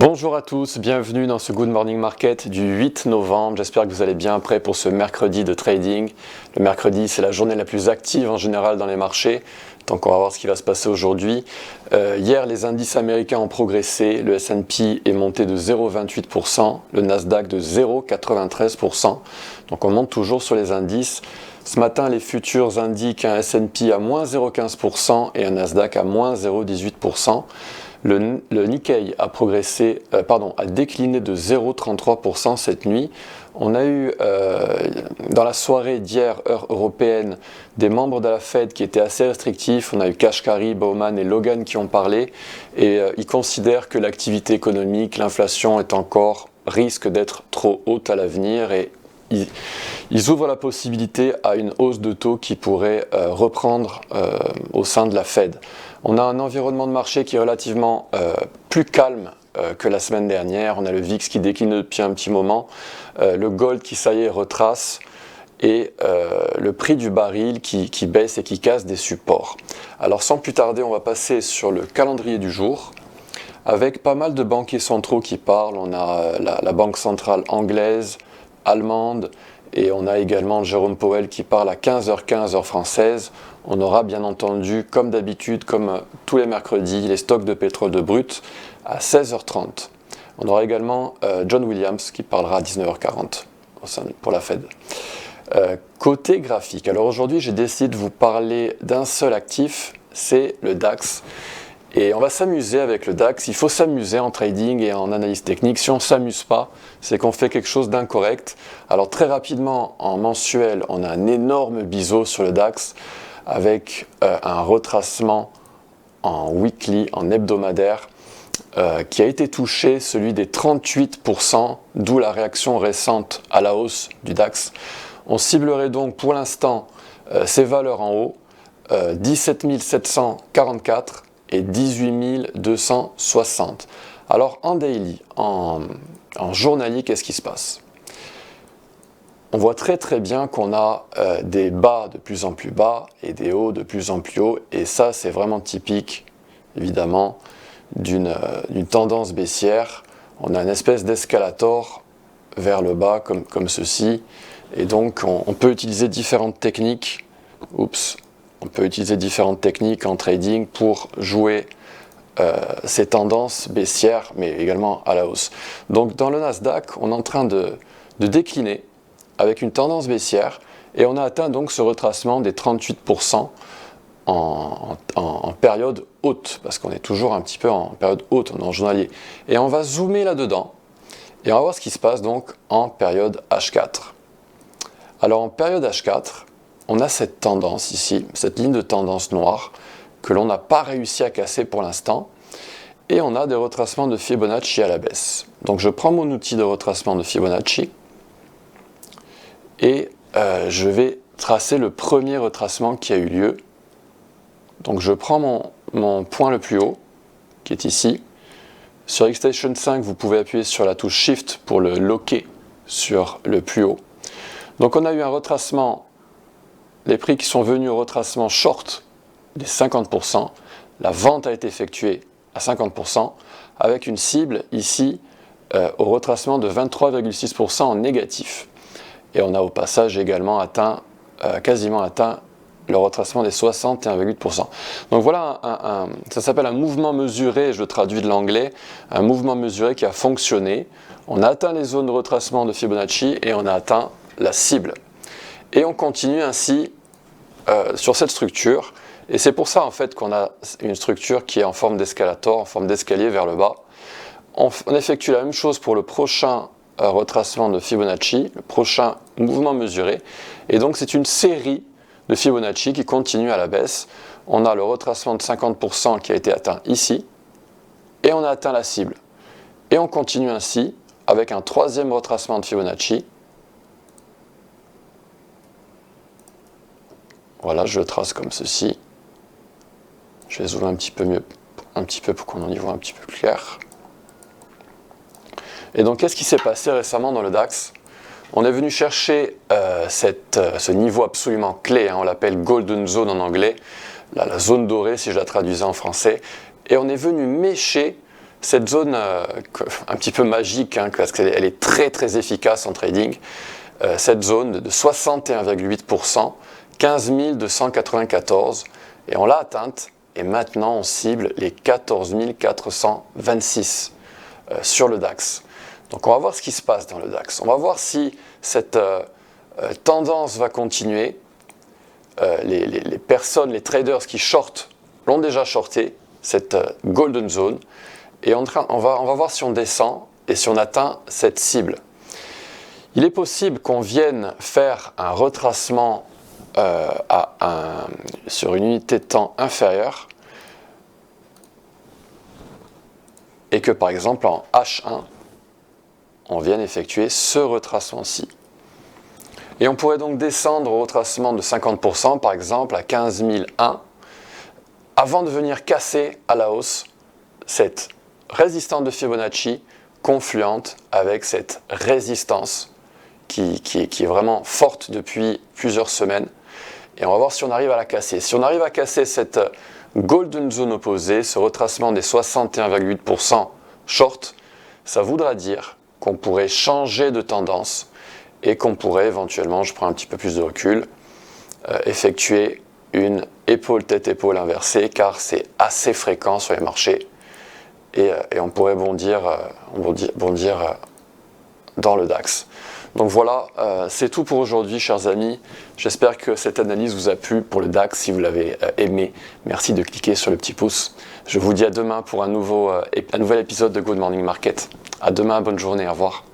Bonjour à tous, bienvenue dans ce Good Morning Market du 8 novembre. J'espère que vous allez bien prêts pour ce mercredi de trading. Le mercredi, c'est la journée la plus active en général dans les marchés. Donc on va voir ce qui va se passer aujourd'hui. Hier, les indices américains ont progressé. Le S&P est monté de 0,28%, le Nasdaq de 0,93%. Donc on monte toujours sur les indices. Ce matin, les futurs indiquent un S&P à moins 0,15% et un Nasdaq à moins 0,18%. Le Nikkei a décliné de 0,33% cette nuit. On a eu dans la soirée d'hier, heure européenne, des membres de la Fed qui étaient assez restrictifs. On a eu Kashkari, Bowman et Logan qui ont parlé et ils considèrent que l'activité économique, l'inflation risque d'être trop haute à l'avenir et ils ouvrent la possibilité à une hausse de taux qui pourrait reprendre au sein de la Fed. On a un environnement de marché qui est relativement plus calme que la semaine dernière. On a le VIX qui décline depuis un petit moment, le gold qui ça y est retrace et le prix du baril qui baisse et qui casse des supports. Alors sans plus tarder, on va passer sur le calendrier du jour avec pas mal de banquiers centraux qui parlent. On a la banque centrale anglaise, allemande, et on a également Jérôme Powell qui parle à 15h15 heure française. On aura bien entendu, comme d'habitude, comme tous les mercredis, les stocks de pétrole de brut à 16h30. On aura également John Williams qui parlera à 19h40 pour la Fed. Côté graphique, alors aujourd'hui j'ai décidé de vous parler d'un seul actif, c'est le DAX. Et on va s'amuser avec le DAX. Il faut s'amuser en trading et en analyse technique. Si on ne s'amuse pas, c'est qu'on fait quelque chose d'incorrect. Alors très rapidement, en mensuel, on a un énorme biseau sur le DAX avec un retracement en weekly, en hebdomadaire, qui a été touché, celui des 38%, d'où la réaction récente à la hausse du DAX. On ciblerait donc pour l'instant ces valeurs en haut, 17 744 et 18 260. Alors en daily, en journalier, qu'est-ce qui se passe? On voit très bien qu'on a des bas de plus en plus bas et des hauts de plus en plus hauts, et ça c'est vraiment typique évidemment d'une tendance baissière. On a une espèce d'escalator vers le bas comme ceci, et donc on peut utiliser différentes techniques. On peut utiliser différentes techniques en trading pour jouer ces tendances baissières, mais également à la hausse. Donc dans le Nasdaq, on est en train de décliner avec une tendance baissière, et on a atteint donc ce retracement des 38% en période haute, parce qu'on est toujours un petit peu en période haute, on est en journalier. Et on va zoomer là-dedans, et on va voir ce qui se passe donc en période H4. Alors en période H4, on a cette tendance ici, cette ligne de tendance noire que l'on n'a pas réussi à casser pour l'instant, et on a des retracements de Fibonacci à la baisse. Donc je prends mon outil de retracement de Fibonacci et je vais tracer le premier retracement qui a eu lieu. Donc je prends mon point le plus haut, qui est ici. Sur Xstation 5, vous pouvez appuyer sur la touche Shift pour le locker sur le plus haut. Donc on a eu un retracement. Les prix qui sont venus au retracement short des 50%, la vente a été effectuée à 50%, avec une cible ici au retracement de 23,6% en négatif. Et on a au passage également quasiment atteint le retracement des 61,8%. Donc voilà, ça s'appelle un mouvement mesuré, je le traduis de l'anglais, un mouvement mesuré qui a fonctionné. On a atteint les zones de retracement de Fibonacci et on a atteint la cible. Et on continue ainsi sur cette structure, et c'est pour ça en fait qu'on a une structure qui est en forme d'escalator, en forme d'escalier vers le bas. On effectue la même chose pour le prochain retracement de Fibonacci, le prochain mouvement mesuré, et donc c'est une série de Fibonacci qui continue à la baisse. On a le retracement de 50% qui a été atteint ici, et on a atteint la cible. Et on continue ainsi avec un troisième retracement de Fibonacci. Voilà, je le trace comme ceci. Je vais zoomer un petit peu pour qu'on en y voit un petit peu plus clair. Et donc, qu'est-ce qui s'est passé récemment dans le DAX? On est venu chercher ce niveau absolument clé, on l'appelle Golden Zone en anglais, la zone dorée si je la traduisais en français, et on est venu mécher Cette zone un petit peu magique, hein, parce qu'elle est très très efficace en trading, cette zone de 61,8%, 15 294, et on l'a atteinte, et maintenant on cible les 14 426 sur le DAX. Donc on va voir ce qui se passe dans le DAX. On va voir si cette tendance va continuer. Les personnes, les traders qui shortent l'ont déjà shorté, cette golden zone, et on va voir si on descend et si on atteint cette cible. Il est possible qu'on vienne faire un retracement sur une unité de temps inférieure et que par exemple en H1, on vienne effectuer ce retracement-ci. Et on pourrait donc descendre au retracement de 50% par exemple à 15 001 avant de venir casser à la hausse cette résistance de Fibonacci confluente avec cette résistance qui est vraiment forte depuis plusieurs semaines. Et on va voir si on arrive à la casser. Si on arrive à casser cette golden zone opposée, ce retracement des 61,8% short, ça voudra dire qu'on pourrait changer de tendance et qu'on pourrait éventuellement, je prends un petit peu plus de recul, effectuer une épaule tête-épaule inversée, car c'est assez fréquent sur les marchés et on pourrait bondir dans le DAX. Donc voilà, c'est tout pour aujourd'hui, chers amis. J'espère que cette analyse vous a plu pour le DAX. Si vous l'avez aimé, merci de cliquer sur le petit pouce. Je vous dis à demain pour un nouvel épisode de Good Morning Market. À demain, bonne journée, au revoir.